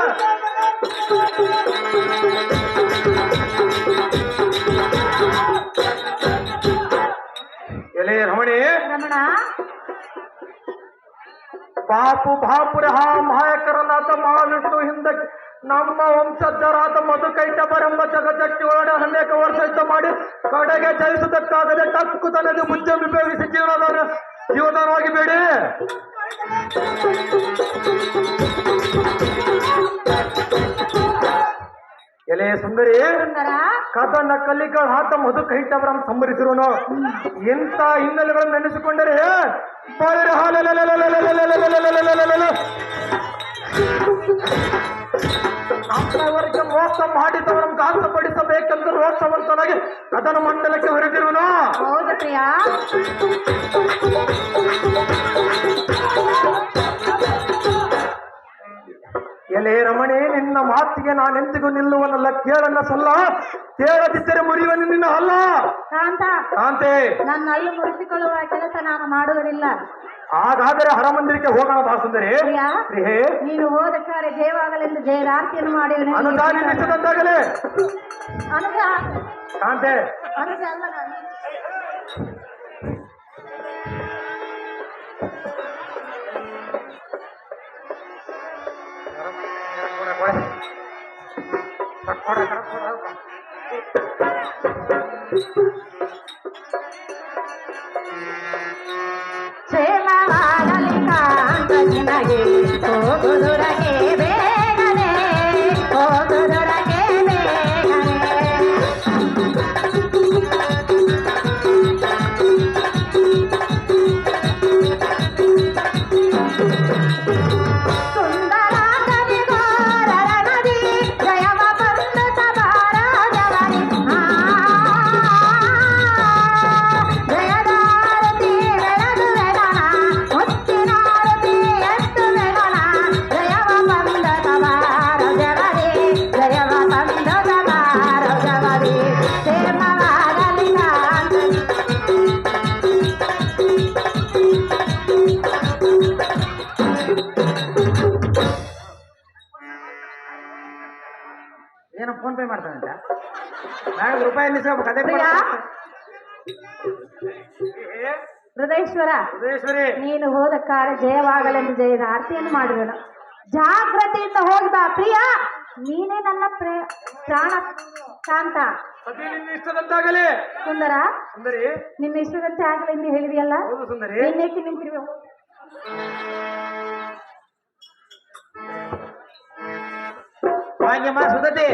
ಎಲೆ ರಮಣಿ, ರಮಣ, ಬಾಪು ಬಾಪುರ ಮಾಯಕರನಾಥ ಮಹಾವಿಷ್ಣು ಹಿಂದೆ ನಮ್ಮ ವಂಶಜರಾದ ಮಧುಕೈಟಭರೆಂಬ ಜಗಜಟ್ಟಿ ಒಳಗಡೆ ಅನೇಕ ವರ್ಷ ಯುದ್ಧ ಮಾಡಿ ಕಡೆಗೆ ಜಯಿಸುವುದಕ್ಕಾಗದೆ ಟಕ್ಕು ತನಗೆ ಮುಂಚೆ ವಿಭೇದಿಸಿ ಜೀವನವಾಗಿ ಬೇಡಿ. ಎಲೆ ಸುಂದರಿ, ಸುಂದರ, ಕದನ ಕಲಿಗಳಾದ ಮಧುಕೈಟಭರನ್ನು ಸಂಭರಿಸಿರೋನು ಇಂಥ ಹಿನ್ನೆಲೆಗಳನ್ನು ನೆನೆಸಿಕೊಂಡರೆ ನಮ್ಮವರಿಗೆ ಮೋಸ ಮಾಡಿದವರನ್ನು ಗಾಸಪಡಿಸಬೇಕೆಂದು ರೋಷವಂತನಾಗಿ ಕದನ ಮಂಡಲಕ್ಕೆ ಹೊರಟಿರುವನು. ಹೌದು ಪ್ರಿಯ. ಎಲೆ ರಮಣಿ, ನಿನ್ನ ಮಾತಿಗೆ ನಾನೆಂದಿಗೂ ನಿಲ್ಲುವನಲ್ಲ, ಕೇಳನ್ನ ಸಲ್ಲ, ಕೇಳದಿದ್ದರೆ ಮುರಿಯುವನು ನಿನ್ನ ಅಲ್ಲ. ಕಾಂತ, ಕಾಂತೆ, ನನ್ನ ಅಲ್ಲು ಮುರಿಸಿಕೊಳ್ಳುವ ಕೆಲಸ ನಾನು ಮಾಡುವುದಿಲ್ಲ. ಹಾಗಾದರೆ ಹರಮಂದಿರಕ್ಕೆ ಹೋಗೋಣ ಬಾ ಸುಂದರಿ. ಪ್ರಿಯ, ಪ್ರಿಯೇ, ನೀನು ಹೋದ ಕಾರ್ಯ ಜಯವಾಗಲೆಂದು ಜಯರಾರ್ತಿಯನ್ನು ಮಾಡುವನು. ಅನುದಾನ ನಿಶ್ಚಿತಂತಾಗಲೇ. ಅನುಜ, ಕಾಂತೆ, ಅನುಜ ಅಲ್ಲ ನಾನು. ಕ್ಷೇಮವಾಗಲಿ ಕಾಂತ ನಿನಗೆ, ಹೋಗುದುರಗೆ ಬೇಗನೆ, ಹೋಗುದುರಗೆ ಬೇಗನೆ. ಸುಂದರ ಕರಿಗೋರರ ನದಿ, ಜಯವ ಬಂದು ಸಭಾರ ಜವರಿ. ಜಯದಾರತಿ ಬೆಳೆದು ಬೆಳನ, ಮುತ್ತಿನಾರತಿ ಎತ್ತು ಬೆಳನ, ಜಯವ ಬಂದ ಸಭಾರ ಜವರಿ, ಜಯವ ಬಂದ ಸಭಾರ ಜವರಿ. ಕ್ಷೇಮವಾಗಲಿ ಕಾಂತನಿ. ಏನೋ ಫೋನ್ ಪೇ ಮಾಡ್ತಾನಂತ, ನಾಳೆ ರೂಪಾಯಿ ನಿಲ್ಸ್ಬೇಕು ಅದೇ ಪ್ರಿಯ, ಹೃದಯೇಶ್ವರ, ಹೃದಯೇಶ್ವರಿ, ನೀನು ಹೋದ ಕಾರ್ಯ ಜಯವಾಗಲೆಂದು ಜಯದ ಆರತಿಯನ್ನು ಮಾಡುವೆನು. ಜಾಗ್ರತೆಯಿಂದ ಹೋಗ್ಬಾ ಪ್ರಿಯ. ನೀನೇ ನನ್ನ ಪ್ರಾಣ ಕಾಂತ. ಸತಿ ನಿನ್ನ ಇಷ್ಟದಂತಾಗಲೇ. ಸುಂದರ, ಸುಂದರಿ, ನಿನ್ನ ಇಷ್ಟದಂತೆ ಆಗಲೆಂದು ಹೇಳಿದೆಯಲ್ಲ, ಹೌದು ಸುಂದರಿ. ಇನ್ನೇಕೆ ನಿಂತಿರುವೆ? ಭಾಗ್ಯಮ್ಮ ಸುಧತಿ